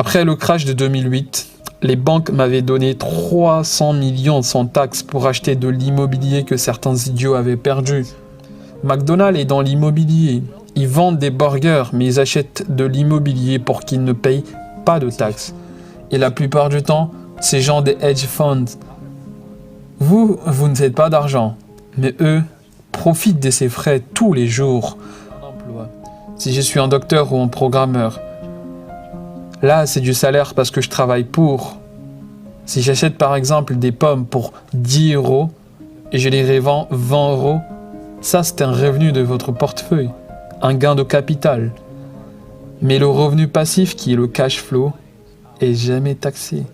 Après le crash de 2008, les banques m'avaient donné 300 millions sans taxes pour acheter de l'immobilier que certains idiots avaient perdu. McDonald's est dans l'immobilier. Ils vendent des burgers, mais ils achètent de l'immobilier pour qu'ils ne payent pas de taxes. Et la plupart du temps, c'est genre des hedge funds. Vous ne faites pas d'argent, mais eux profitent de ces frais tous les jours. Si je suis un docteur ou un programmeur, là, c'est du salaire parce que je travaille pour. Si j'achète par exemple des pommes pour 10 € et je les revends 20 €, ça c'est un revenu de votre portefeuille, un gain de capital. Mais le revenu passif qui est le cash flow est jamais taxé.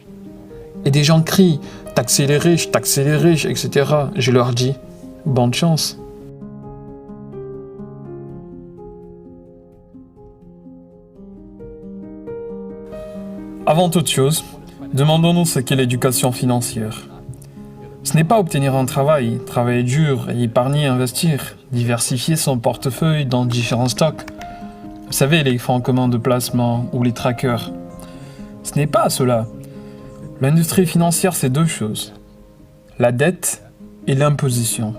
Et des gens crient « taxez les riches, etc. » Je leur dis « bonne chance ». Avant toute chose, demandons-nous ce qu'est l'éducation financière. Ce n'est pas obtenir un travail, travailler dur et épargner, investir, diversifier son portefeuille dans différents stocks. Vous savez, les fonds communs de placement ou les trackers. Ce n'est pas cela. L'industrie financière, c'est deux choses. La dette et l'imposition.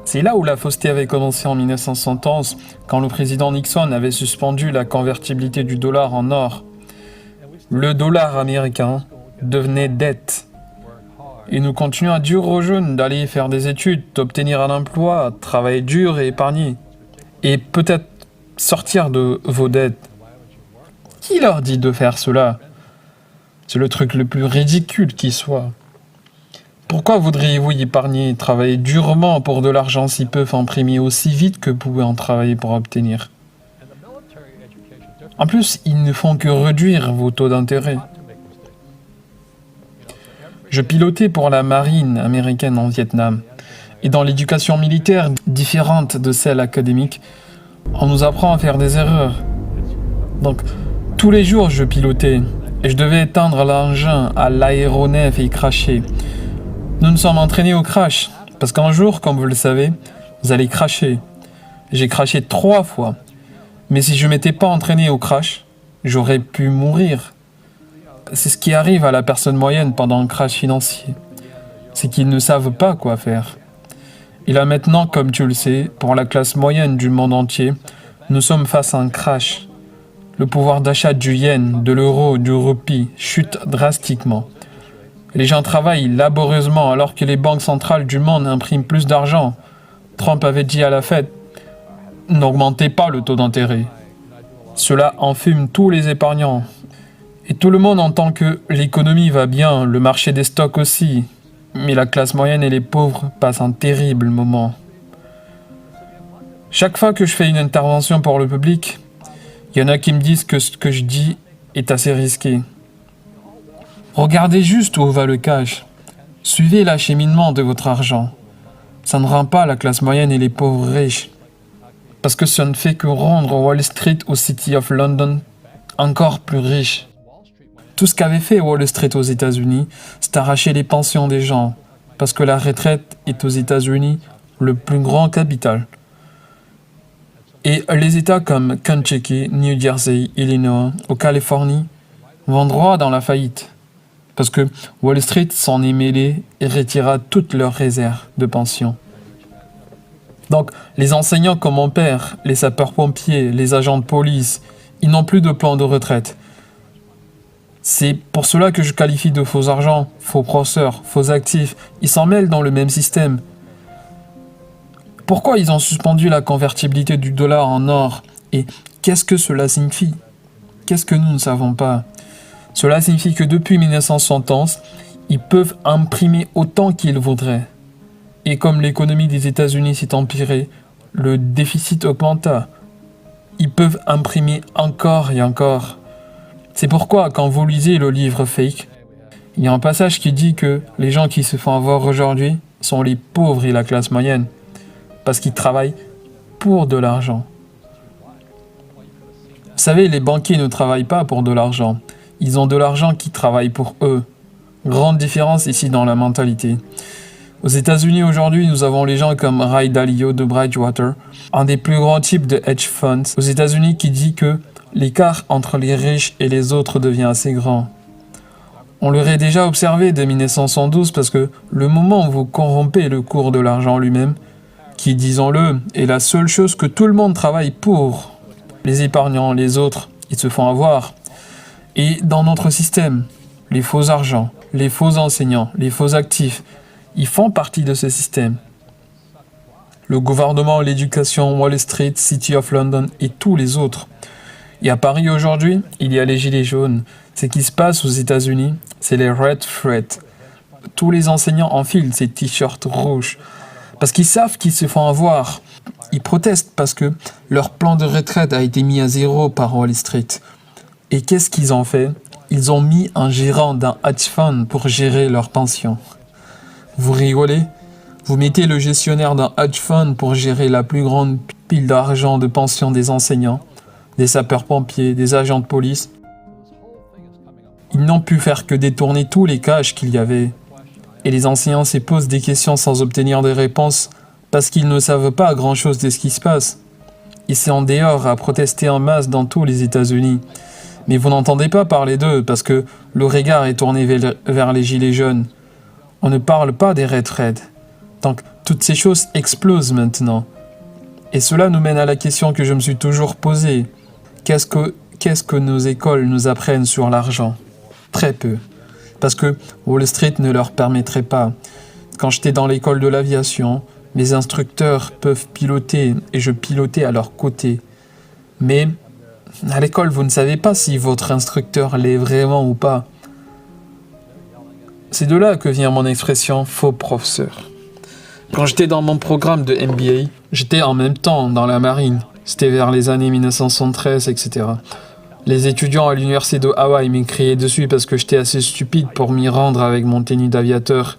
C'est là où la fausseté avait commencé en 1971, quand le président Nixon avait suspendu la convertibilité du dollar en or. Le dollar américain devenait dette. Et nous continuons à dire aux jeunes d'aller faire des études, d'obtenir un emploi, travailler dur et épargner. Et peut-être sortir de vos dettes. Qui leur dit de faire cela? C'est le truc le plus ridicule qui soit. Pourquoi voudriez-vous épargner, travailler durement pour de l'argent si peu imprimer aussi vite que vous pouvez en travailler pour obtenir? En plus, ils ne font que réduire vos taux d'intérêt. Je pilotais pour la marine américaine en Vietnam. Et dans l'éducation militaire, différente de celle académique, on nous apprend à faire des erreurs. Donc, tous les jours, je pilotais. Et je devais éteindre l'engin à l'aéronef et cracher. Nous nous sommes entraînés au crash. Parce qu'un jour, comme vous le savez, vous allez cracher. J'ai craché 3 fois. Mais si je ne m'étais pas entraîné au crash, j'aurais pu mourir. C'est ce qui arrive à la personne moyenne pendant un crash financier. C'est qu'ils ne savent pas quoi faire. Et là maintenant, comme tu le sais, pour la classe moyenne du monde entier, nous sommes face à un crash. Le pouvoir d'achat du yen, de l'euro, du roupie chute drastiquement. Les gens travaillent laborieusement alors que les banques centrales du monde impriment plus d'argent. Trump avait dit à la Fed: n'augmentez pas le taux d'intérêt. Cela enfume tous les épargnants. Et tout le monde entend que l'économie va bien, le marché des stocks aussi. Mais la classe moyenne et les pauvres passent un terrible moment. Chaque fois que je fais une intervention pour le public, il y en a qui me disent que ce que je dis est assez risqué. Regardez juste où va le cash. Suivez l'acheminement de votre argent. Ça ne rend pas la classe moyenne et les pauvres riches. Parce que ça ne fait que rendre Wall Street au City of London encore plus riche. Tout ce qu'avait fait Wall Street aux États-Unis, c'est arracher les pensions des gens. Parce que la retraite est aux États-Unis le plus grand capital. Et les États comme Kentucky, New Jersey, Illinois, ou Californie vont droit dans la faillite. Parce que Wall Street s'en est mêlé et retira toutes leurs réserves de pension. Donc, les enseignants comme mon père, les sapeurs-pompiers, les agents de police, ils n'ont plus de plan de retraite. C'est pour cela que je qualifie de faux argent, faux professeurs, faux actifs. Ils s'en mêlent dans le même système. Pourquoi ils ont suspendu la convertibilité du dollar en or? Et qu'est-ce que cela signifie? Qu'est-ce que nous ne savons pas? Cela signifie que depuis 1971, ils peuvent imprimer autant qu'ils voudraient. Et comme l'économie des États-Unis s'est empirée, le déficit augmenta. Ils peuvent imprimer encore et encore. C'est pourquoi, quand vous lisez le livre Fake, il y a un passage qui dit que les gens qui se font avoir aujourd'hui sont les pauvres et la classe moyenne, parce qu'ils travaillent pour de l'argent. Vous savez, les banquiers ne travaillent pas pour de l'argent. Ils ont de l'argent qui travaille pour eux. Grande différence ici dans la mentalité. Aux États-Unis aujourd'hui, nous avons les gens comme Ray Dalio de Bridgewater, un des plus grands types de hedge funds aux États-Unis, qui dit que l'écart entre les riches et les autres devient assez grand. On l'aurait déjà observé dès 1912 parce que le moment où vous corrompez le cours de l'argent lui-même, qui, disons-le, est la seule chose que tout le monde travaille pour, les épargnants, les autres, ils se font avoir. Et dans notre système, les faux argents, les faux enseignants, les faux actifs, ils font partie de ce système. Le gouvernement, l'éducation, Wall Street, City of London et tous les autres. Et à Paris aujourd'hui, il y a les gilets jaunes. Ce qui se passe aux États-Unis, c'est les red threads. Tous les enseignants enfilent ces t-shirts rouges parce qu'ils savent qu'ils se font avoir. Ils protestent parce que leur plan de retraite a été mis à zéro par Wall Street. Et qu'est-ce qu'ils ont fait? Ils ont mis un gérant d'un hedge fund pour gérer leur pension. Vous rigolez? Vous mettez le gestionnaire d'un hedge fund pour gérer la plus grande pile d'argent de pension des enseignants, des sapeurs-pompiers, des agents de police. Ils n'ont pu faire que détourner tous les cash qu'il y avait. Et les enseignants se posent des questions sans obtenir des réponses parce qu'ils ne savent pas grand-chose de ce qui se passe. Ils sont dehors à protester en masse dans tous les États-Unis. Mais vous n'entendez pas parler d'eux parce que le regard est tourné vers les gilets jaunes. On ne parle pas des red threads. Donc, toutes ces choses explosent maintenant. Et cela nous mène à la question que je me suis toujours posée. Qu'est-ce que nos écoles nous apprennent sur l'argent? Très peu. Parce que Wall Street ne leur permettrait pas. Quand j'étais dans l'école de l'aviation, mes instructeurs peuvent piloter et je pilotais à leur côté. Mais à l'école, vous ne savez pas si votre instructeur l'est vraiment ou pas. C'est de là que vient mon expression « faux professeur ». Quand j'étais dans mon programme de MBA, j'étais en même temps dans la marine. C'était vers les années 1973, etc. Les étudiants à l'université de Hawaï me criaient dessus parce que j'étais assez stupide pour m'y rendre avec mon tenue d'aviateur.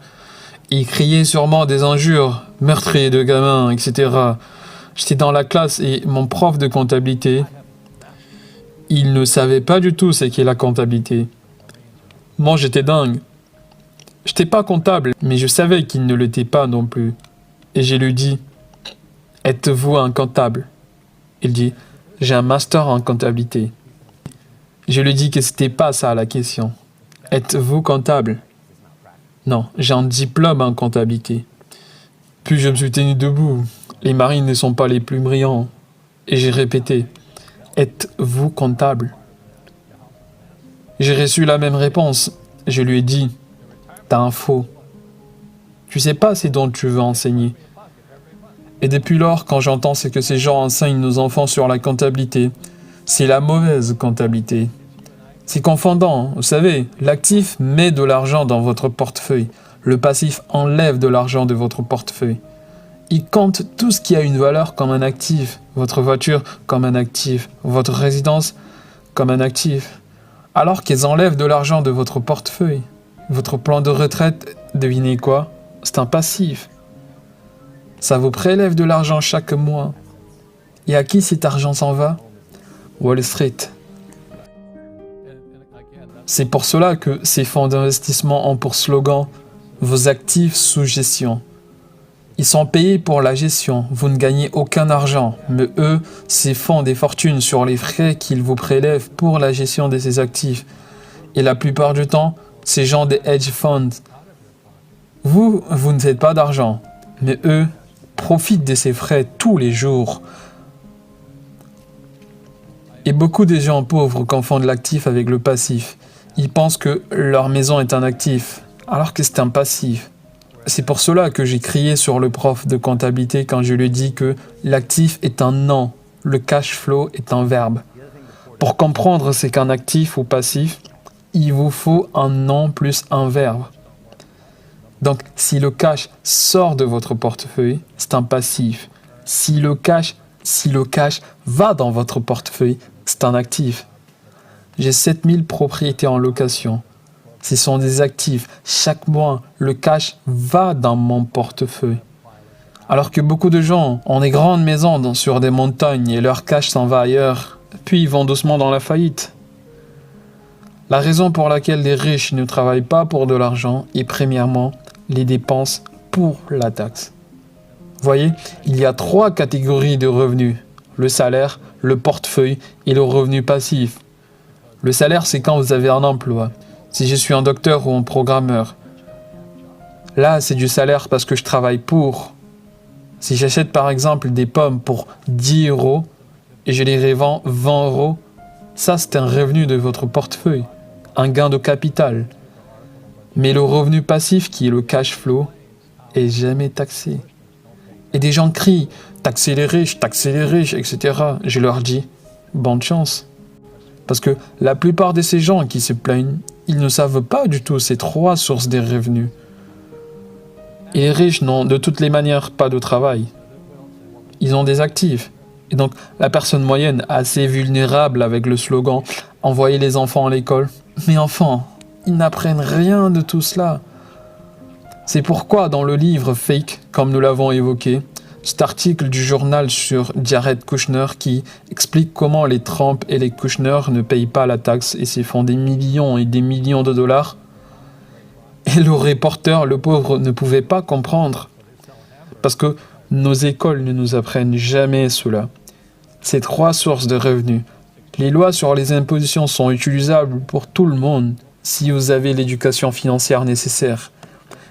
Ils criaient sûrement des injures, meurtrier de gamins, etc. J'étais dans la classe et mon prof de comptabilité, il ne savait pas du tout ce qu'est la comptabilité. Moi, j'étais dingue. J'étais pas comptable, mais je savais qu'il ne l'était pas non plus. Et je lui dis, « Êtes-vous un comptable ?» Il dit, « J'ai un master en comptabilité. » Je lui dis que c'était pas ça la question. « Êtes-vous comptable ?» Non, j'ai un diplôme en comptabilité. Puis je me suis tenu debout. Les marines ne sont pas les plus brillants. Et j'ai répété, « Êtes-vous comptable ?» J'ai reçu la même réponse. Je lui ai dit, t'as un faux. Tu sais pas ce dont tu veux enseigner. Et depuis lors, quand j'entends ce que ces gens enseignent nos enfants sur la comptabilité, c'est la mauvaise comptabilité. C'est confondant, vous savez, l'actif met de l'argent dans votre portefeuille, le passif enlève de l'argent de votre portefeuille. Il compte tout ce qui a une valeur comme un actif, votre voiture comme un actif, votre résidence comme un actif, alors qu'ils enlèvent de l'argent de votre portefeuille. Votre plan de retraite, devinez quoi? C'est un passif. Ça vous prélève de l'argent chaque mois. Et à qui cet argent s'en va? Wall Street. C'est pour cela que ces fonds d'investissement ont pour slogan « Vos actifs sous gestion ». Ils sont payés pour la gestion, vous ne gagnez aucun argent, mais eux, ces fonds des fortunes sur les frais qu'ils vous prélèvent pour la gestion de ces actifs. Et la plupart du temps, ces gens des hedge funds, vous ne faites pas d'argent, mais eux profitent de ces frais tous les jours. Et beaucoup de gens pauvres confondent l'actif avec le passif. Ils pensent que leur maison est un actif, alors que c'est un passif. C'est pour cela que j'ai crié sur le prof de comptabilité quand je lui ai dit que l'actif est un nom, le cash flow est un verbe. Pour comprendre ce qu'un actif ou passif, il vous faut un nom plus un verbe. Donc, si le cash sort de votre portefeuille, c'est un passif. Si le cash va dans votre portefeuille, c'est un actif. J'ai 7000 propriétés en location. Ce sont des actifs. Chaque mois, le cash va dans mon portefeuille. Alors que beaucoup de gens ont des grandes maisons sur des montagnes et leur cash s'en va ailleurs, puis ils vont doucement dans la faillite. La raison pour laquelle les riches ne travaillent pas pour de l'argent est premièrement les dépenses pour la taxe. Vous voyez, il y a 3 catégories de revenus. Le salaire, le portefeuille et le revenu passif. Le salaire, c'est quand vous avez un emploi. Si je suis un docteur ou un programmeur. Là, c'est du salaire parce que je travaille pour. Si j'achète par exemple des pommes pour 10 € et je les revends 20 €, ça c'est un revenu de votre portefeuille, un gain de capital. Mais le revenu passif, qui est le cash flow, est jamais taxé. Et des gens crient « taxez les riches, etc. » Je leur dis « bonne chance ». Parce que la plupart de ces gens qui se plaignent, ils ne savent pas du tout ces 3 sources des revenus. Et les riches n'ont de toutes les manières pas de travail. Ils ont des actifs. Et donc la personne moyenne, assez vulnérable avec le slogan « envoyer les enfants à l'école ». Mais enfants, ils n'apprennent rien de tout cela. C'est pourquoi dans le livre Fake, comme nous l'avons évoqué, cet article du journal sur Jared Kushner qui explique comment les Trump et les Kushner ne payent pas la taxe et se font des millions et des millions de dollars. Et le reporter, le pauvre, ne pouvait pas comprendre. Parce que nos écoles ne nous apprennent jamais cela. Ces 3 sources de revenus. Les lois sur les impositions sont utilisables pour tout le monde si vous avez l'éducation financière nécessaire.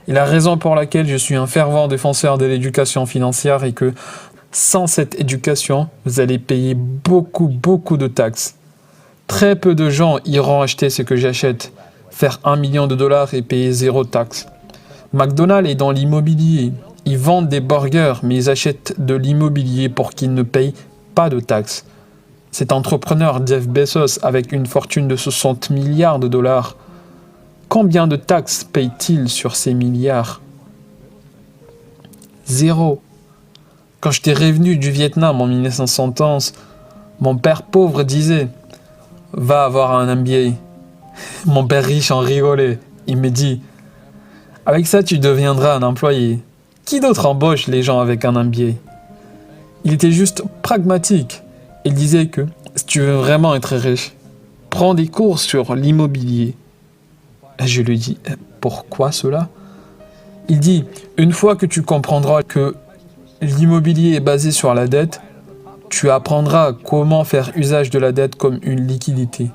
Et la raison pour laquelle je suis un fervent défenseur de l'éducation financière est que sans cette éducation, vous allez payer beaucoup de taxes. Très peu de gens iront acheter ce que j'achète, faire 1 million de dollars et payer 0 taxe. McDonald's est dans l'immobilier. Ils vendent des burgers, mais ils achètent de l'immobilier pour qu'ils ne payent pas de taxes. Cet entrepreneur Jeff Bezos, avec une fortune de 60 milliards de dollars, combien de taxes paye-t-il sur ces milliards? 0. Quand j'étais revenu du Vietnam en 1911, mon père pauvre disait « Va avoir un MBA ». Mon père riche en rigolait. Il me dit « Avec ça, tu deviendras un employé. Qui d'autre embauche les gens avec un MBA ?» Il était juste pragmatique. Il disait que si tu veux vraiment être riche, prends des cours sur l'immobilier. Je lui dis « Pourquoi cela ?» Il dit « Une fois que tu comprendras que l'immobilier est basé sur la dette, tu apprendras comment faire usage de la dette comme une liquidité. »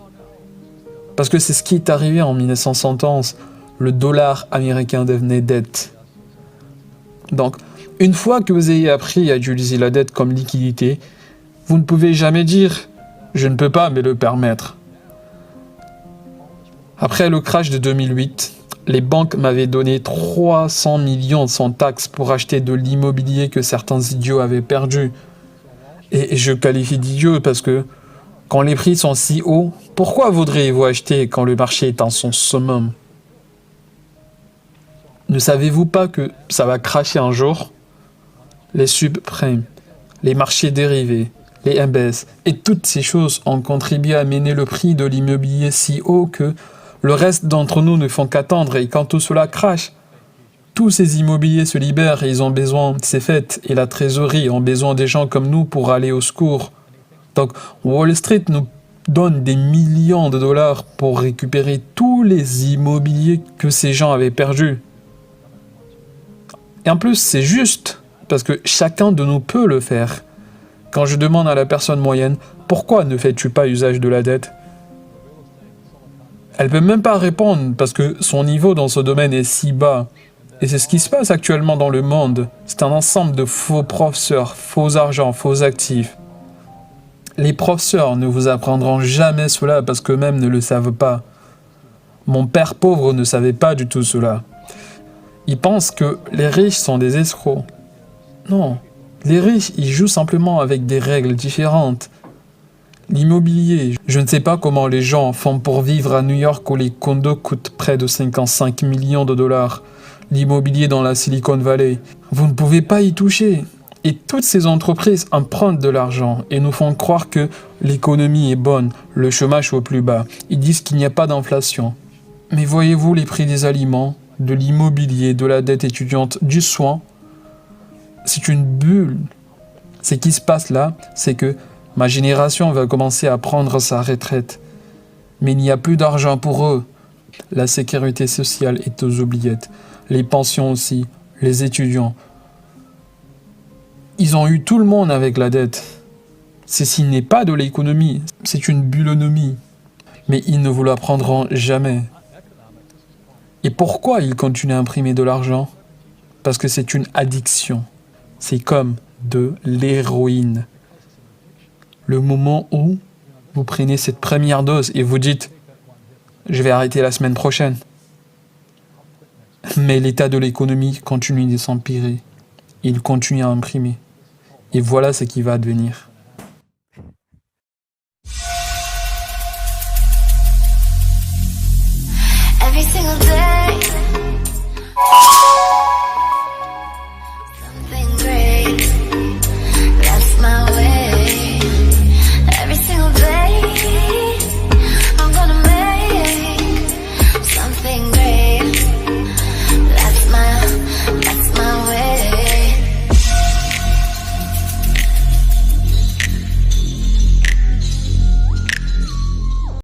Parce que c'est ce qui est arrivé en 1911. Le dollar américain devenait dette. Donc, une fois que vous ayez appris à utiliser la dette comme liquidité, vous ne pouvez jamais dire « je ne peux pas me le permettre ». Après le crash de 2008, les banques m'avaient donné 300 millions sans taxes pour acheter de l'immobilier que certains idiots avaient perdu. Et je qualifie d'idiot parce que quand les prix sont si hauts, pourquoi voudriez-vous acheter quand le marché est en son summum? Ne savez-vous pas que ça va crasher un jour? Les subprimes, les marchés dérivés, les MBS et toutes ces choses ont contribué à mener le prix de l'immobilier si haut que le reste d'entre nous ne font qu'attendre et quand tout cela crache, tous ces immobiliers se libèrent et ils ont besoin, c'est fait, et la trésorerie ont besoin des gens comme nous pour aller au secours. Donc Wall Street nous donne des millions de dollars pour récupérer tous les immobiliers que ces gens avaient perdus. Et en plus, c'est juste, parce que chacun de nous peut le faire. Quand je demande à la personne moyenne, pourquoi ne fais-tu pas usage de la dette? Elle peut même pas répondre parce que son niveau dans ce domaine est si bas. Et c'est ce qui se passe actuellement dans le monde. C'est un ensemble de faux professeurs, faux argent, faux actifs. Les professeurs ne vous apprendront jamais cela parce qu'eux-mêmes ne le savent pas. Mon père pauvre ne savait pas du tout cela. Il pense que les riches sont des escrocs. Non, les riches, ils jouent simplement avec des règles différentes. L'immobilier, je ne sais pas comment les gens font pour vivre à New York où les condos coûtent près de 55 millions de dollars. L'immobilier dans la Silicon Valley, vous ne pouvez pas y toucher. Et toutes ces entreprises empruntent de l'argent et nous font croire que l'économie est bonne, le chômage au plus bas. Ils disent qu'il n'y a pas d'inflation. Mais voyez-vous les prix des aliments, de l'immobilier, de la dette étudiante, du soin? C'est une bulle. Ce qui se passe là, c'est que ma génération va commencer à prendre sa retraite. Mais il n'y a plus d'argent pour eux. La sécurité sociale est aux oubliettes. Les pensions aussi. les étudiants. Ils ont eu tout le monde avec la dette. Ceci n'est pas de l'économie, c'est une bullonomie. Mais ils ne vous la prendront jamais. Et pourquoi ils continuent à imprimer de l'argent? Parce que c'est une addiction. C'est comme de l'héroïne. Le moment où vous prenez cette première dose et vous dites « je vais arrêter la semaine prochaine ». Mais l'état de l'économie continue de s'empirer. Il continue à imprimer. Et voilà ce qui va advenir. Every single day